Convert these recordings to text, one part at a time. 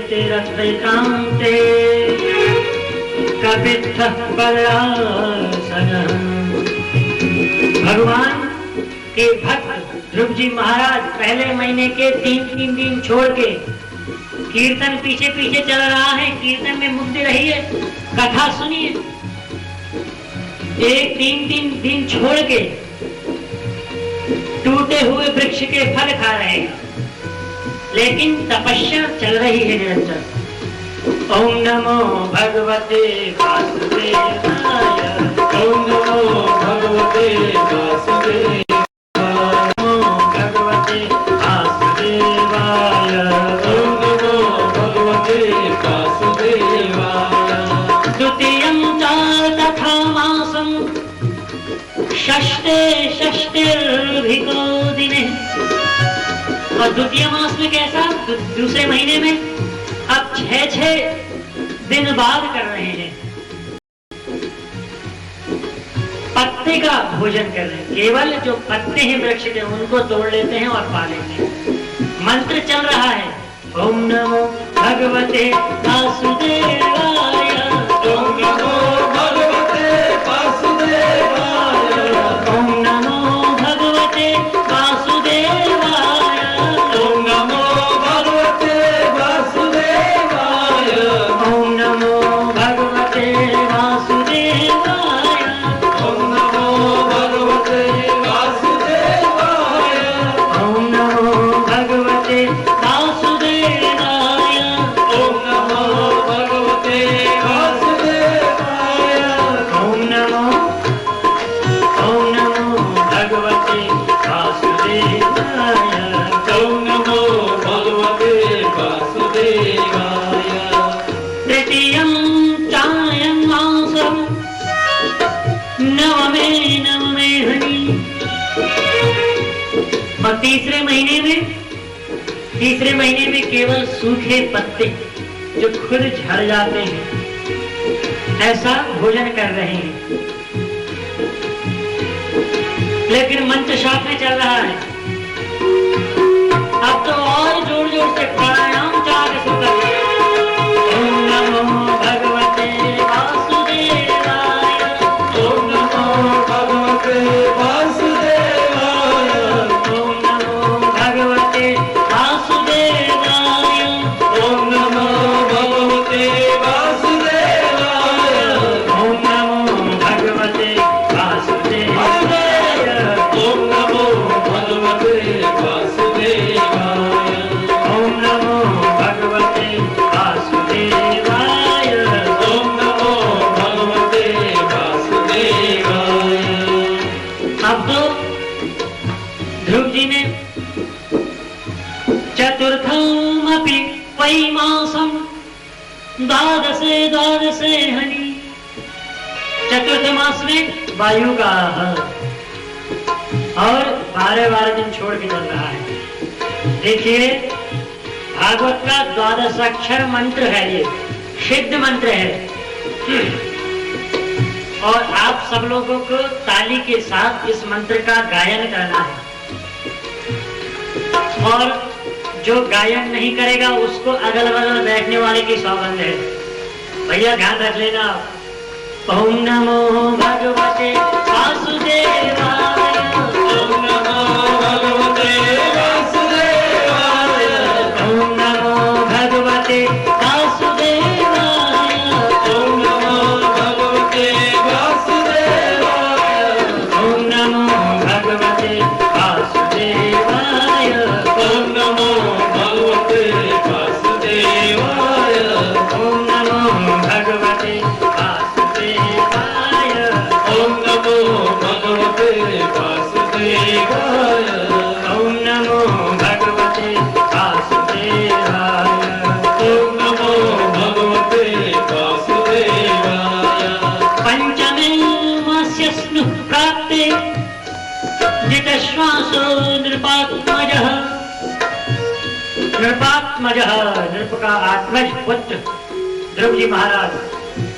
तीरत्रैकान्ते कपित्थः परासनः। भगवान के भक्त ध्रुव जी महाराज पहले महीने के 3-3 दिन छोड़ के कीर्तन पीछे पीछे चल रहा है, कीर्तन में मुग्ध रहिए, कथा सुनिए। एक 3-3 दिन छोड़ के टूटे हुए वृक्ष के फल खा रहे हैं, लेकिन तपस्या चल रही है निरंतर। ओम नमो भगवते वासुदेवाय, ओम नमो भगवते वासुदेवाय, नमो भगवते वासुदेवाय, ओम नमो भगवते वासुदेवाय। द्वितीयं च तथा मासं षष्ठेर्भिको दिने। और द्वितीय मास में कैसा, दूसरे महीने में अब 6-6 दिन बाद कर रहे हैं, पत्ते का भोजन कर रहे हैं। केवल जो पत्ते हैं वृक्ष के उनको तोड़ लेते हैं और पा लेते हैं। मंत्र चल रहा है, ओम नमो भगवते वासुदेवाय, ओम नमो भगवते वासुदेवाय, ओम नमो भगवते वासुदेवाय, ओम नमो भगवते वासुदेवाय, ओम नमो भगवते वासुदेवाय, ओम नमो भगवते वासुदेवाय, ओम नमो भगवते वासुदेवाय, ओम नमो भगवते वासुदेवाय, ओम नमो भगवते वासुदेवाय। ओम नमो भगवते वासुदेवाय। तृतीयं चायं मासं नवमे हनि। और तीसरे महीने में केवल सूखे पत्ते जो खुद झड़ जाते हैं, ऐसा भोजन कर रहे हैं। लेकिन मंत्र साथ में चल रहा है। अब तो और जोर जोर से प्राणायाम चला के सुनता है। ओम नमो भगवते वासुदेवाय, ओम नमो भगवते वासुदेवाय, ओम नमो भगवते वासुदेवाय, ओम नमो भगवते वासुदेवाय, ओम नमो भगवते वासुदेवाय, ओम नमो भगवते वासुदेवाय, ओम नमो भगवते वासुदेवाय। ओम नमो भगवते वासुदेवाय। अब तो ध्रुव जी ने चतुर्थमपि वैमासं द्वादशे हनि। चतुर्थ मास में वायु का और 12 दिन छोड़ के चल रहा है। देखिए, भागवत का 12 अक्षर मंत्र है, ये सिद्ध मंत्र है। और आप सब लोगों को ताली के साथ इस मंत्र का गायन करना है। और जो गायन नहीं करेगा उसको अगल बगल बैठने वाले की सौगंध है। भैया ध्यान रख लेना। ओम नमो भगवते वासुदेवाय, ओम नमो भगवते वासुदेवाय, ओम नमो भगवते वासुदेवाय, ओम नमो भगवते वासुदेवाय, ओम नमो भगवते वासुदेवाय, ओम नमो भगवते वासुदेवाय, ओम नमो भगवते वासुदेवाय, ओम नमो भगवते वासुदेवाय, ओम नमो भगवते वासुदेवाय। ओम नमो भगवते वासुदेवाय। पंचमे मास्य स्नुः प्राप्ते जितश्वासो नृपात्मजः। नृप का आत्मज पुत्र ध्रुव जी महाराज।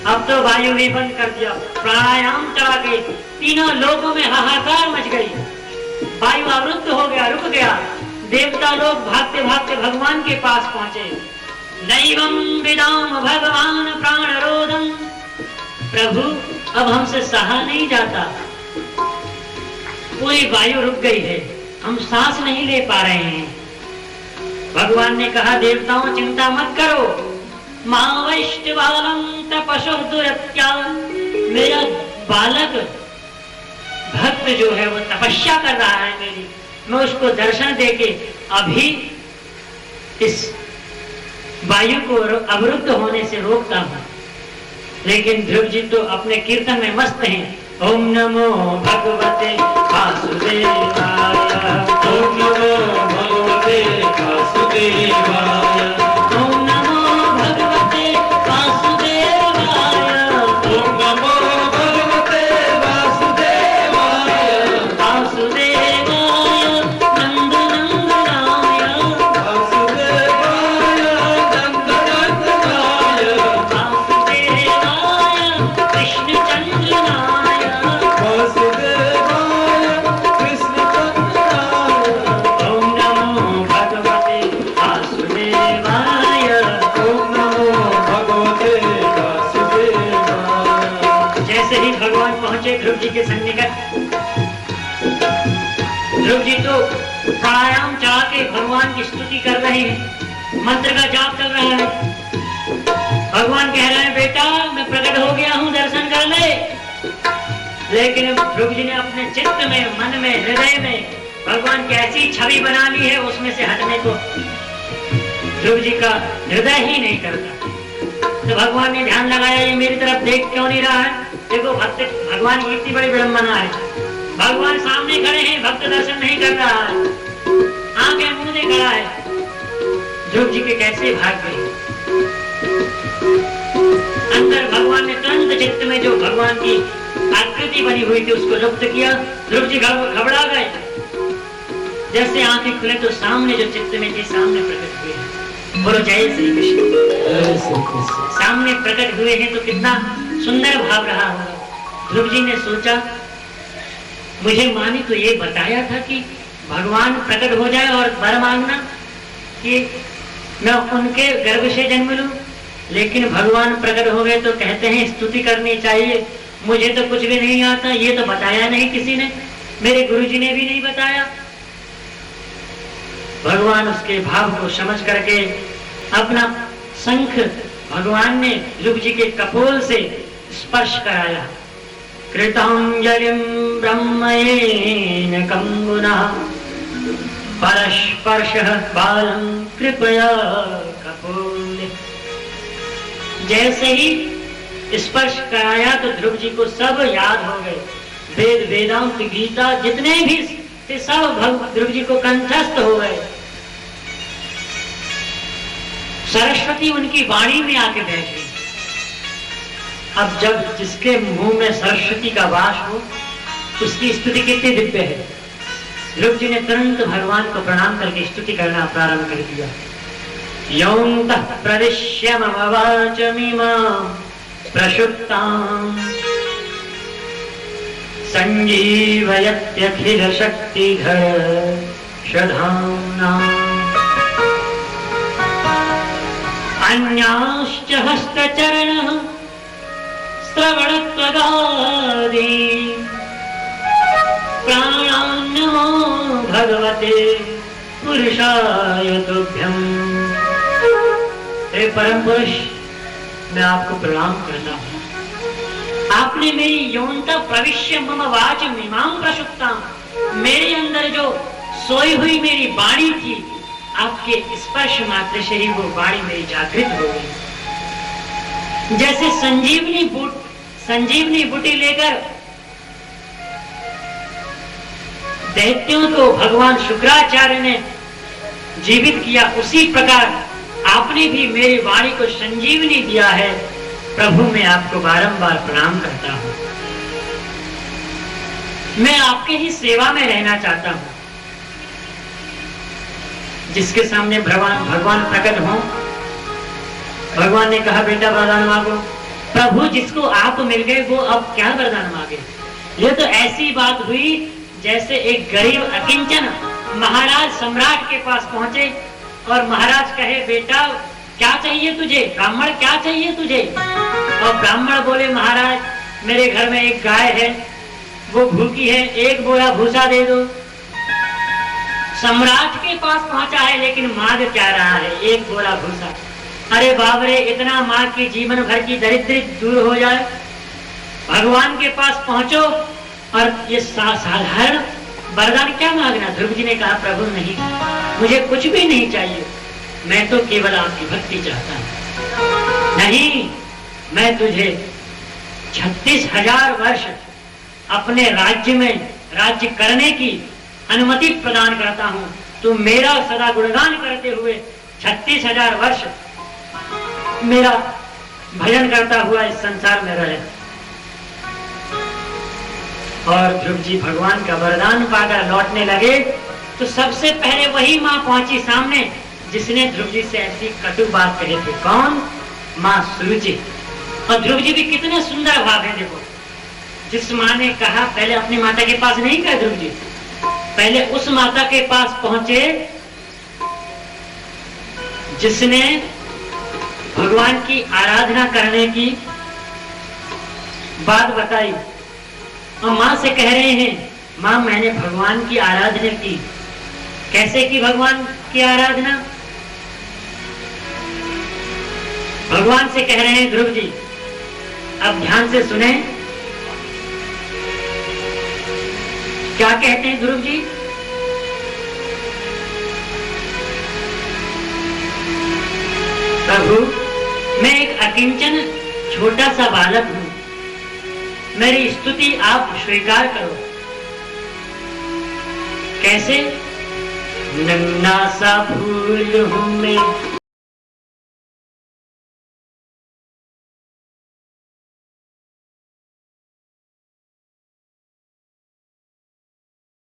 अब तो वायु भी बंद कर दिया, प्राणायाम चला के तीनों लोगों में हाहाकार मच गई। वायु अवरुद्ध हो गया, रुक गया। देवता लोग भागते भागते भगवान के पास पहुंचे। नैवं विदाम भगवान प्राणरोधम। प्रभु अब हमसे सहा नहीं जाता, पूरी वायु रुक गई है, हम सांस नहीं ले पा रहे हैं। भगवान ने कहा देवताओं चिंता मत करो, मां वैष्णवालम तपसो दुरत्या। मेरा बालक भक्त जो है वो तपस्या कर रहा है मेरी, मैं उसको दर्शन देके अभी इस वायु को अवरुद्ध होने से रोकता हूं। लेकिन ध्रुव जी तो अपने कीर्तन में मस्त हैं। ओम नमो भगवते वासुदेवाय, ओम नमो भगवते वासुदेवाय, ओम नमो भगवते वासुदेवाय, ओम नमो भगवते वासुदेवाय, वासुदेवाय नंदनंदनाय, वासुदेवाय नंदनंदनाय, वासुदेवाय कृष्णचंद्रनाय, वासुदेवाय कृष्णचंद्राय, ओम नमो भगवते वासुदेवाय। ओम नमो भगवते वासुदेवाय। जैसे ही भगवान पहुंचे ध्रुव जी के सन्निकट, ध्रुव जी तो प्राणायाम चढ़ा के भगवान की स्तुति कर रहे हैं, मंत्र का जाप चल रहा है। भगवान कह रहे हैं बेटा मैं प्रकट हो गया हूं, दर्शन कर ले। लेकिन ध्रुव जी ने अपने चित्त में, मन में, हृदय में भगवान की ऐसी छवि बना ली है, उसमें से हटने को ध्रुव जी का हृदय ही नहीं करता। तो भगवान ने ध्यान लगाया ये मेरी तरफ देख क्यों नहीं रहा है। देखो भक्त भगवान की इतनी बड़ी विडंबना है, भगवान सामने खड़े हैं, भक्त दर्शन नहीं कर रहा है, आंखें मूंदे खड़ा है। ध्रुव जी के कैसे भाग गए। अंदर भगवान ने तुरंत चित्त में जो भगवान की आकृति बनी हुई थी उसको लुप्त किया। ध्रुव जी घबरा गए। जैसे आंखें खुले तो सामने जो चित्त में थी सामने प्रकट हुए। बोलो जय श्री कृष्ण। जय श्री कृष्ण। सामने प्रकट हुए हैं तो कितना सुंदर भाव रहा होगा। ध्रुव जी ने सोचा मुझे माँ ने तो ये बताया था कि भगवान प्रकट हो जाए और वर मांगना कि मैं उनके गर्भ से जन्म लूं, लेकिन भगवान प्रकट हो गए तो कहते हैं स्तुति करनी चाहिए। मुझे तो कुछ भी नहीं आता, ये तो बताया नहीं किसी ने, मेरे गुरुजी ने भी नहीं बताया। भगवान उसके भाव को समझ करके अपना शंख भगवान ने ध्रुव जी के कपोल से स्पर्श कराया। कृतांजलिं ब्रह्मयेन कंगुना परस्पर्शः बालं कृपया कपोले। जैसे ही स्पर्श कराया तो ध्रुव जी को सब याद हो गए। वेद वेदांत गीता जितने भी थे सब ध्रुव जी को कंठस्थ हो गए। सरस्वती उनकी वाणी में आके बैठ गई। अब जब जिसके मुंह में सरस्वती का वास हो उसकी स्तुति कितनी दिव्य है। ध्रुव जी ने तुरंत भगवान को प्रणाम करके स्तुति करना प्रारंभ कर दिया। यौन्तः प्रदिश्य मम वाचमिमां प्रसुप्तां संजीवयत्यखिल शक्तिधर शधाम्ना अन्याश्च हस्तचरणः श्रवणत्वगादि प्राणान्नमो भगवते पुरुषाय तुभ्यम्। हे परम पुरुष, मैं आपको प्रणाम करता हूँ। आपने मेरी यौनता प्रविश्य मम वाचमिमां प्रसुप्तां, मेरे अंदर जो सोई हुई मेरी वाणी थी, आपके स्पर्श मात्र से ही वो वाणी मेरी जागृत हो गई। जैसे संजीवनी बूटी लेकर दैत्यों को भगवान शुक्राचार्य ने जीवित किया, उसी प्रकार आपने भी मेरी वाणी को संजीवनी दिया है। प्रभु मैं आपको बारंबार प्रणाम करता हूं। मैं आपके ही सेवा में रहना चाहता हूं। जिसके सामने भगवान प्रकट हो, भगवान ने कहा बेटा वरदान मांगो। प्रभु जिसको आप मिल गए वो अब क्या वरदान मांगे। ये तो ऐसी बात हुई जैसे एक गरीब अकिंचन महाराज सम्राट के पास पहुंचे और महाराज कहे बेटा क्या चाहिए तुझे? ब्राह्मण क्या चाहिए तुझे? और ब्राह्मण बोले महाराज मेरे घर में एक गाय है, वो भूखी है, एक बोरा भूसा दे दो। सम्राट के पास पहुंचा है लेकिन मांग क्या रहा है? एक बोरा भूसा। अरे बाप रे, इतना मां की जीवन भर की दरिद्री दूर हो जाए। भगवान के पास पहुंचो और ये साधारण वरदान क्या मांगना? ध्रुव जी ने कहा प्रभु नहीं, मुझे कुछ भी नहीं चाहिए, मैं तो केवल आपकी भक्ति चाहता हूं। नहीं, मैं तुझे 36,000 वर्ष अपने राज्य में राज्य करने की अनुमति प्रदान करता हूं। तू मेरा सदा गुणगान करते हुए 36,000 वर्ष मेरा भजन करता हुआ इस संसार में रहे। और ध्रुव जी भगवान का वरदान पाकर लौटने लगे तो सबसे पहले वही मां पहुंची सामने जिसने ध्रुव जी से ऐसी कटु बात कही थी। कौन? मां सुरुचि। और ध्रुव जी भी कितने सुंदर भाव है। देखो, जिस मां ने कहा, पहले अपनी माता के पास नहीं गए ध्रुव जी, पहले उस माता के पास पहुंचे जिसने भगवान की आराधना करने की बात बताई। और मां से कह रहे हैं मां मैंने भगवान की आराधना की। कैसे की भगवान की आराधना? भगवान से कह रहे हैं ध्रुव जी, अब ध्यान से सुने क्या कहते हैं ध्रुव जी। प्रभु, मैं एक अकिंचन छोटा सा बालक हूं, मेरी स्तुति आप स्वीकार करो। कैसे? नन्हा सा फूल हूं मैं,